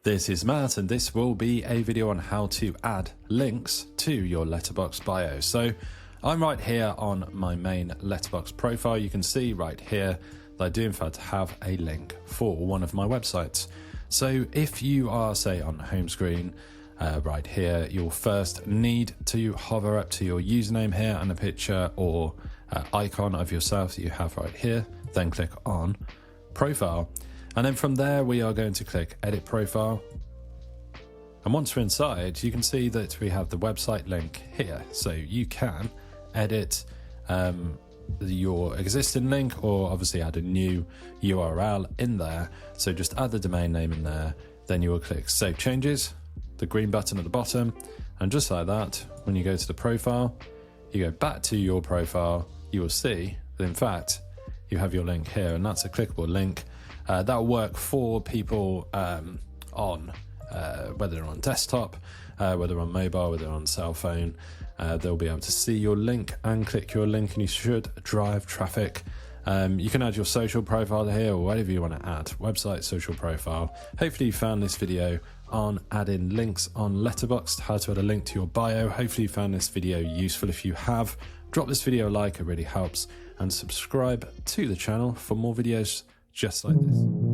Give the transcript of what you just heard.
This is Matt, and this will be a video on how to add links to your Letterboxd bio. So I'm right here on my main Letterboxd profile. You can see right here that I do in fact have a link for one of my websites. So if you are, say, on the home screen right here, you'll first need to hover up to your username here and a picture or icon of yourself that you have right here, then click on profile. And then from there, we are going to click edit profile. And once we're inside, you can see that we have the website link here. So you can edit your existing link or obviously add a new URL in there. So just add the domain name in there. Then you will click save changes, the green button at the bottom. And just like that, when you go to the profile, you go back to your profile, you will see that in fact, you have your link here, and that's a clickable link. That'll work for people on whether they're on desktop, whether on mobile, whether on cell phone. They'll be able to see your link and click your link, and you should drive traffic. You can add your social profile here or whatever you want to add, website, social profile. Hopefully you found this video on adding links on Letterboxd, how to add a link to your bio. Hopefully you found this video useful. If you have, drop this video a like, it really helps, and subscribe to the channel for more videos just like this.